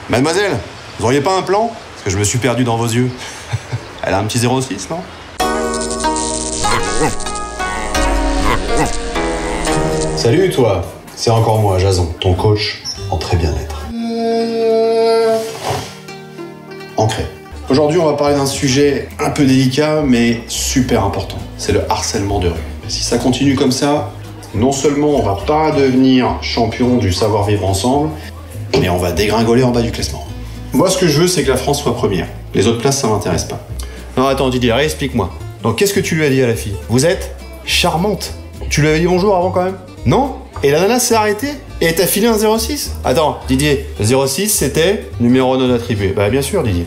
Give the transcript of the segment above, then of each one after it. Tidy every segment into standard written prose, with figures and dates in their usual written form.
Mademoiselle, vous auriez pas un plan? Parce que je me suis perdu dans vos yeux. Elle a un petit 06, non? Salut toi, c'est encore moi, Jason, ton coach en très bien-être. Ancré. Aujourd'hui, on va parler d'un sujet un peu délicat, mais super important. C'est le harcèlement de rue. Si ça continue comme ça, non seulement on va pas devenir champion du savoir-vivre ensemble, mais on va dégringoler en bas du classement. Moi, ce que je veux, c'est que la France soit première. Les autres places, ça m'intéresse pas. Non, attends, Didier, explique-moi. Donc, qu'est-ce que tu lui as dit à la fille? Vous êtes charmante. Tu lui avais dit bonjour avant quand même? Non? Et la nana s'est arrêtée? Et elle t'a filé un 06? Attends, Didier, le 06, c'était numéro non attribué. Bah, bien sûr, Didier.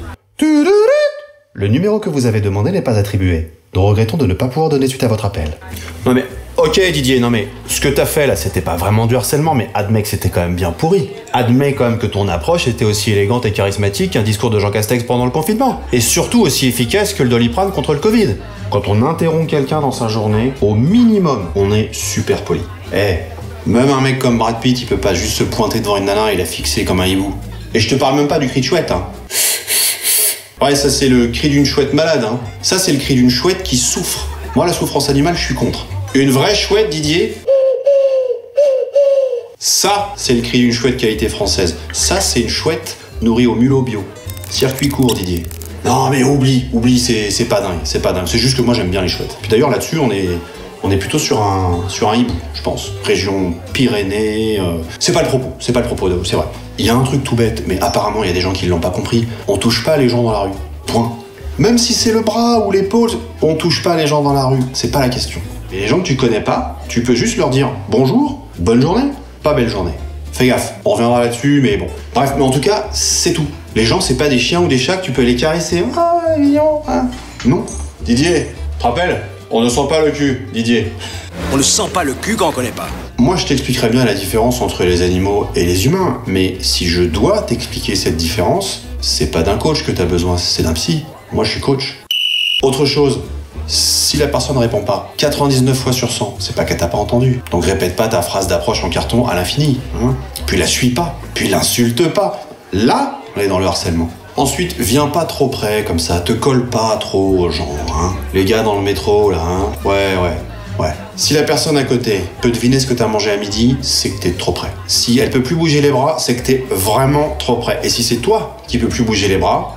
Le numéro que vous avez demandé n'est pas attribué. Nous regrettons de ne pas pouvoir donner suite à votre appel. Non mais, ok Didier, non mais, ce que t'as fait là, c'était pas vraiment du harcèlement, mais admets que c'était quand même bien pourri. Admets quand même que ton approche était aussi élégante et charismatique qu'un discours de Jean Castex pendant le confinement. Et surtout aussi efficace que le Doliprane contre le Covid. Quand on interrompt quelqu'un dans sa journée, au minimum, on est super poli. Même un mec comme Brad Pitt, il peut pas juste se pointer devant une nana et la fixer comme un hibou. Et je te parle même pas du cri de chouette, hein. Ouais, ça c'est le cri d'une chouette malade, hein. Ça c'est le cri d'une chouette qui souffre. Moi, la souffrance animale, je suis contre. Une vraie chouette, Didier, ça c'est le cri d'une chouette qualité française. Ça c'est une chouette nourrie au mulot bio. Circuit court, Didier. Non mais oublie, c'est pas dingue, c'est pas dingue. C'est juste que moi j'aime bien les chouettes. Puis d'ailleurs là-dessus, on est plutôt sur un hibou, je pense. Région Pyrénées. C'est pas le propos, c'est vrai. Il y a un truc tout bête, mais apparemment il y a des gens qui l'ont pas compris. On touche pas les gens dans la rue. Point. Même si c'est le bras ou l'épaule, on touche pas les gens dans la rue. C'est pas la question. Et les gens que tu connais pas, tu peux juste leur dire bonjour, bonne journée, pas belle journée. Fais gaffe, on reviendra là-dessus, mais bon. Bref, mais en tout cas, c'est tout. Les gens, c'est pas des chiens ou des chats que tu peux les caresser. Ah, mignon, hein. Non. Didier, tu te rappelles? On ne sent pas le cul, Didier. On ne sent pas le cul quand on connaît pas. Moi, je t'expliquerai bien la différence entre les animaux et les humains, mais si je dois t'expliquer cette différence, c'est pas d'un coach que t'as besoin, c'est d'un psy. Moi, je suis coach. Autre chose, si la personne ne répond pas 99 fois sur 100, c'est pas qu'elle t'a pas entendu. Donc répète pas ta phrase d'approche en carton à l'infini. Hein. Puis la suis pas, puis l'insulte pas. Là, on est dans le harcèlement. Ensuite, viens pas trop près, comme ça, te colle pas trop aux gens, hein. Les gars dans le métro, là, hein. Ouais. Si la personne à côté peut deviner ce que t'as mangé à midi, c'est que t'es trop près. Si elle peut plus bouger les bras, c'est que t'es vraiment trop près. Et si c'est toi qui peux plus bouger les bras,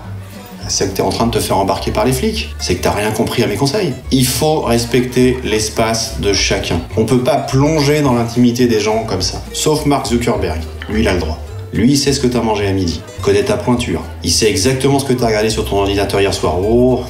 c'est que t'es en train de te faire embarquer par les flics. C'est que t'as rien compris à mes conseils. Il faut respecter l'espace de chacun. On peut pas plonger dans l'intimité des gens comme ça. Sauf Mark Zuckerberg. Lui, il a le droit. Lui, il sait ce que t'as mangé à midi. Il connaît ta pointure. Il sait exactement ce que t'as regardé sur ton ordinateur hier soir. Oh.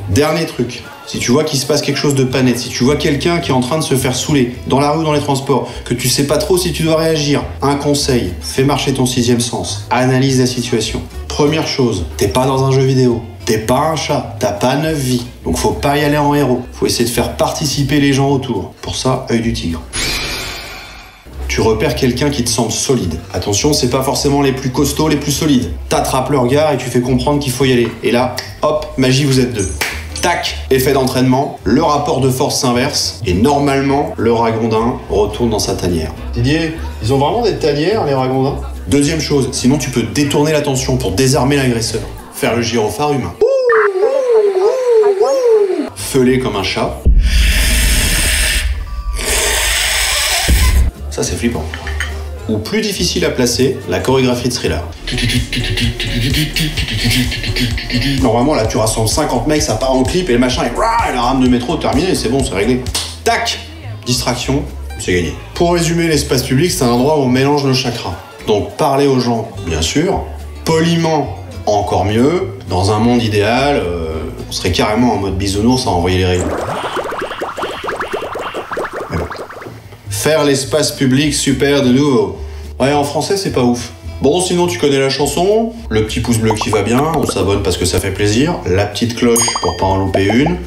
Dernier truc. Si tu vois qu'il se passe quelque chose de pas net, si tu vois quelqu'un qui est en train de se faire saouler, dans la rue ou dans les transports, que tu sais pas trop si tu dois réagir, un conseil, fais marcher ton sixième sens, analyse la situation. Première chose, t'es pas dans un jeu vidéo, t'es pas un chat, t'as pas 9 vies, donc faut pas y aller en héros, faut essayer de faire participer les gens autour. Pour ça, œil du tigre. Tu repères quelqu'un qui te semble solide. Attention, c'est pas forcément les plus costauds, les plus solides. T'attrapes le regard et tu fais comprendre qu'il faut y aller. Et là, hop, magie, vous êtes deux. Tac, effet d'entraînement, le rapport de force s'inverse et normalement, le ragondin retourne dans sa tanière. Didier, ils ont vraiment des tanières, les ragondins? Deuxième chose, sinon tu peux détourner l'attention pour désarmer l'agresseur. Faire le gyrophare humain. Feuler comme un chat. Ça, c'est flippant. Ou plus difficile à placer, la chorégraphie de Thriller. Normalement, là, tu rassembles 50 mecs, ça part en clip et le machin est la rame de métro, terminé, c'est bon, c'est réglé. Tac! Distraction, c'est gagné. Pour résumer, l'espace public, c'est un endroit où on mélange nos chakras. Donc, parler aux gens, bien sûr. Poliment, encore mieux. Dans un monde idéal, on serait carrément en mode bisounours à envoyer les rayons. Faire l'espace public super de nouveau. Ouais, en français, c'est pas ouf. Bon, sinon, tu connais la chanson. Le petit pouce bleu qui va bien, on s'abonne parce que ça fait plaisir. La petite cloche pour pas en louper une.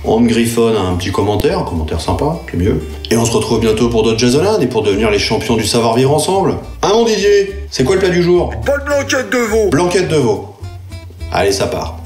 On me griffonne un petit commentaire, un commentaire sympa, c'est mieux. Et on se retrouve bientôt pour d'autres Jasonades et pour devenir les champions du savoir-vivre ensemble. Hein, mon Didier? C'est quoi le plat du jour? Bonne blanquette de veau. Blanquette de veau. Allez, ça part.